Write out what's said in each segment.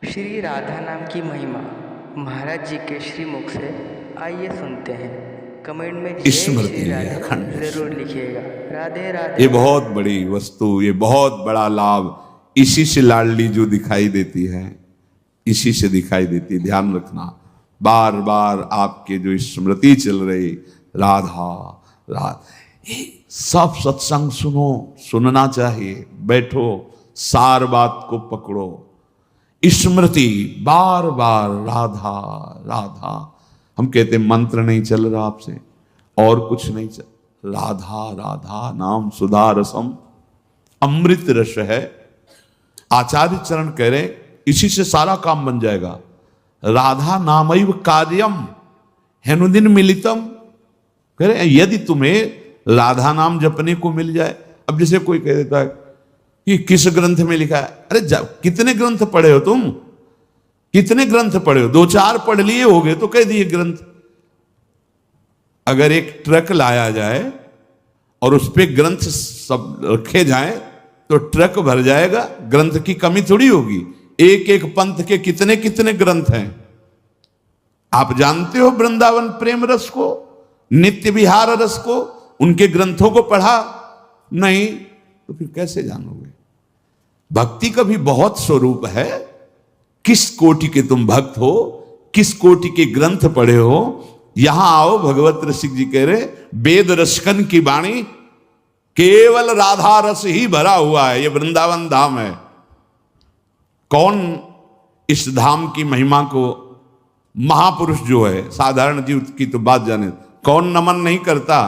श्री राधा नाम की महिमा महाराज जी के श्रीमुख से आइए सुनते हैं। कमेंट में जय स्मृति श्री है, राधे अखंड जरूर लिखिएगा। राधे राधे। ये बहुत बड़ी वस्तु, ये बहुत बड़ा लाभ इसी से लाडली जो दिखाई देती है, इसी से दिखाई देती है। ध्यान रखना, बार बार आपके जो स्मृति चल रही राधा राधा, सब सत्संग सुनो, सुनना चाहिए। बैठो, सार बात को पकड़ो। स्मृति बार बार राधा राधा। हम कहते मंत्र नहीं चल रहा आपसे, और कुछ नहीं चल, राधा राधा नाम सुधा रसम, अमृत रस है। आचार्य चरण कह रहे इसी से सारा काम बन जाएगा। राधा नामैव कार्यम हेनुदिन मिलितम। कह रहे यदि तुम्हें राधा नाम जपने को मिल जाए। अब जैसे कोई कह देता है कि किस ग्रंथ में लिखा है, अरे कितने ग्रंथ पढ़े हो तुम, कितने ग्रंथ पढ़े हो? 2-4 पढ़ लिए होगे तो कह दिए ग्रंथ। अगर एक ट्रक लाया जाए और उस पे ग्रंथ सब रखे जाएं तो ट्रक भर जाएगा, ग्रंथ की कमी थोड़ी होगी। एक एक पंथ के कितने कितने ग्रंथ हैं। आप जानते हो वृंदावन प्रेम रस को, नित्य विहार रस को, उनके ग्रंथों को पढ़ा नहीं तो फिर कैसे जानोगे? भक्ति का भी बहुत स्वरूप है। किस कोटि के तुम भक्त हो, किस कोटि के ग्रंथ पढ़े हो। यहां आओ, भगवत रसिक जी कह रहे वेद रसकन की वाणी, केवल राधा रस ही भरा हुआ है। ये वृंदावन धाम है। कौन इस धाम की महिमा को, महापुरुष जो है, साधारण जीव की तो बात जाने, कौन नमन नहीं करता,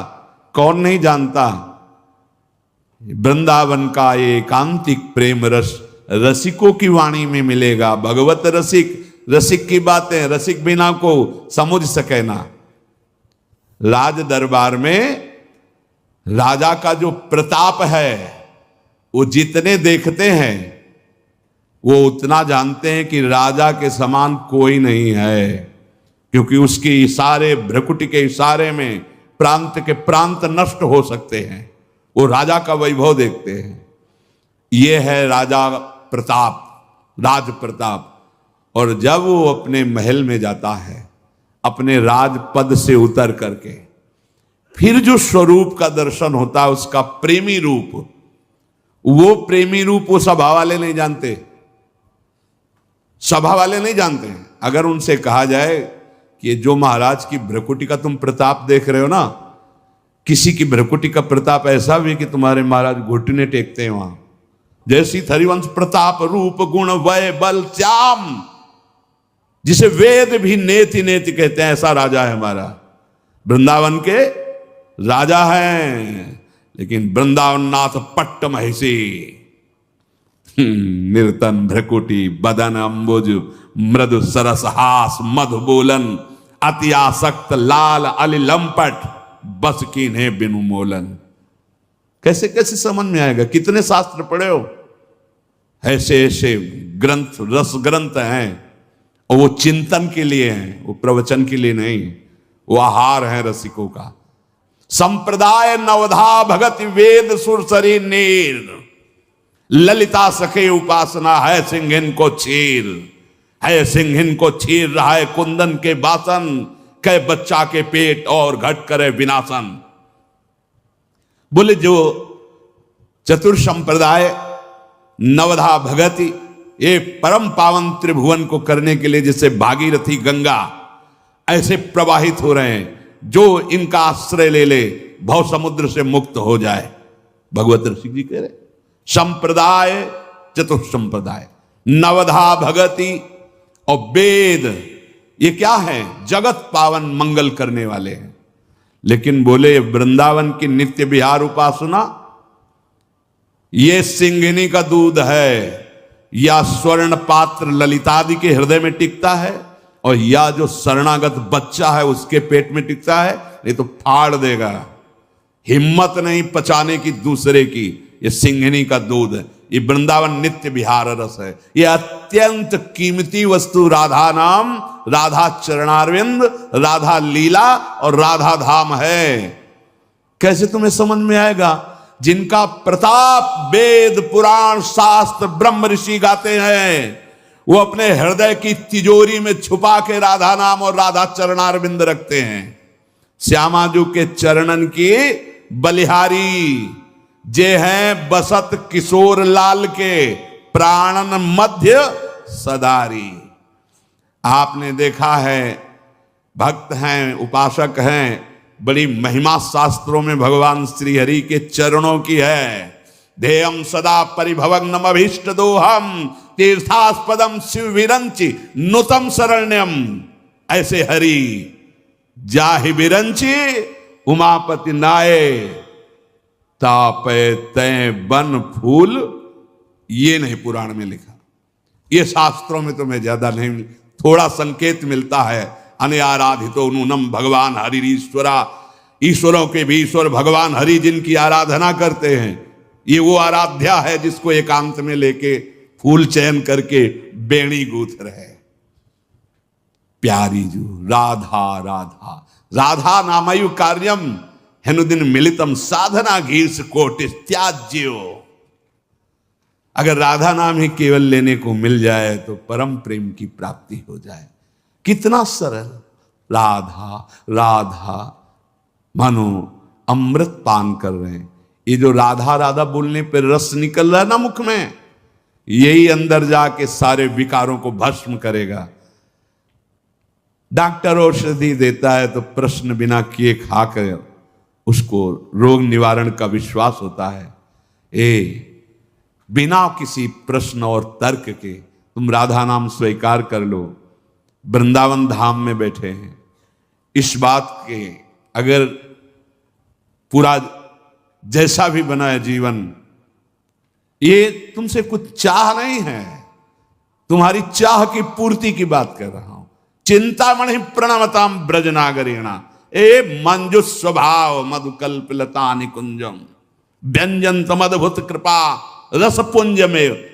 कौन नहीं जानता। वृंदावन का एकांतिक प्रेम रस रसिकों की वाणी में मिलेगा। भगवत रसिक, रसिक की बातें रसिक बिना को समझ सके ना। राज दरबार में राजा का जो प्रताप है, वो जितने देखते हैं वो उतना जानते हैं कि राजा के समान कोई नहीं है, क्योंकि उसके इशारे, भ्रकुटी के इशारे में प्रांत के प्रांत नष्ट हो सकते हैं। वो राजा का वैभव देखते हैं। ये है राजा प्रताप, राज प्रताप। और जब वो अपने महल में जाता है, अपने राजपद से उतर करके, फिर जो स्वरूप का दर्शन होता है, उसका प्रेमी रूप, वो प्रेमी रूप वो सभा वाले नहीं जानते, सभा वाले नहीं जानते हैं। अगर उनसे कहा जाए कि जो महाराज की भ्रकुटी का तुम प्रताप देख रहे हो ना, किसी की भ्रकुटी का प्रताप ऐसा भी कि तुम्हारे महाराज घुटने टेकते हैं वहां, जैसी हरिवंश प्रताप रूप गुण वय बल श्याम, जिसे वेद भी नेति नेति कहते हैं, ऐसा राजा है हमारा। वृंदावन के राजा हैं, लेकिन वृंदावन नाथ पट्ट महिषी, निर्तन भ्रकुटी बदन अंबुज मृदु सरस हास मधु बोलन, अति आसक्त लाल अली लंपट बस कीन्हे बिनु मोलन। कैसे कैसे समझ में आएगा? कितने शास्त्र पढ़े हो? ऐसे ऐसे ग्रंथ, रस ग्रंथ हैं, और वो चिंतन के लिए हैं, वो प्रवचन के लिए नहीं। वो आहार है रसिकों का। संप्रदाय नवधा भगत वेद सुरसरी नीर, ललिता सखे उपासना है सिंहिन को चीर, है सिंहिन को चीर रहा है कुंदन के बासन, कै बच्चा के पेट और घट करे विनाशन। बोले जो चतुर संप्रदाय नवधा भगति, ये परम पावन त्रिभुवन को करने के लिए जैसे भागीरथी गंगा ऐसे प्रवाहित हो रहे हैं, जो इनका आश्रय ले ले भव समुद्र से मुक्त हो जाए। भगवत ऋषि जी कह रहे संप्रदाय, चतुर संप्रदाय, नवधा भगति और वेद, ये क्या है? जगत पावन मंगल करने वाले हैं। लेकिन बोले वृंदावन की नित्य विहार उपासना, ये सिंहिनी का दूध है, या स्वर्ण पात्र ललितादि के हृदय में टिकता है, और या जो शरणागत बच्चा है उसके पेट में टिकता है, नहीं तो फाड़ देगा। हिम्मत नहीं पचाने की दूसरे की। ये सिंहिनी का दूध है, ये वृंदावन नित्य विहार रस है। ये अत्यंत कीमती वस्तु राधा नाम, राधा चरणारविंद, राधा लीला और राधा धाम है। कैसे तुम्हें समझ में आएगा? जिनका प्रताप वेद पुराण शास्त्र ब्रह्म ऋषि गाते हैं, वो अपने हृदय की तिजोरी में छुपा के राधा नाम और राधा चरणारविंद रखते हैं। श्यामाजू के चरणन की बलिहारी जे हैं बसत किशोर लाल के प्राणन मध्य सदारी। आपने देखा है, भक्त हैं, उपासक हैं, बड़ी महिमा शास्त्रों में भगवान श्री हरि के चरणों की है। ध्येयम सदा परिभवग्नम अभीष्ट दोहम तीर्थास्पदम शिव विरंचि नुतम शरण्यम। ऐसे हरि जाहि विरंचि उमापति नाये तापे तय बन फूल। ये नहीं पुराण में लिखा, ये शास्त्रों में तो मैं ज्यादा नहीं, थोड़ा संकेत मिलता है। अनयाराधितो नूनम भगवान हरि ईश्वरा। ईश्वरों के भी ईश्वर भगवान हरि जिनकी आराधना करते हैं, ये वो आराध्या है जिसको एकांत में लेके फूल चयन करके बेणी गूंथ रहे। प्यारी जू राधा राधा राधा नामयु कार्यम हेनुदिन मिलितम साधना घीस कोटिस त्याज्यो। अगर राधा नाम ही केवल लेने को मिल जाए तो परम प्रेम की प्राप्ति हो जाए। कितना सरल, राधा राधा मानो अमृत पान कर रहे हैं। ये जो राधा राधा बोलने पर रस निकल रहा है ना मुख में, यही अंदर जाके सारे विकारों को भस्म करेगा। डॉक्टर औषधि देता है तो प्रश्न बिना किए खाकर उसको रोग निवारण का विश्वास होता है। बिना किसी प्रश्न और तर्क के तुम राधा नाम स्वीकार कर लो। वृंदावन धाम में बैठे हैं, इस बात के अगर पूरा जैसा भी बना है जीवन, ये तुमसे कुछ चाह नहीं है, तुम्हारी चाह की पूर्ति की बात कर रहा हूं। चिंतामणि प्रणमताम ब्रजनागरीणा ए मंजु स्वभाव मधुकल्प लता निकुंजम व्यंजन तमद्भुत कृपा रसपुंज में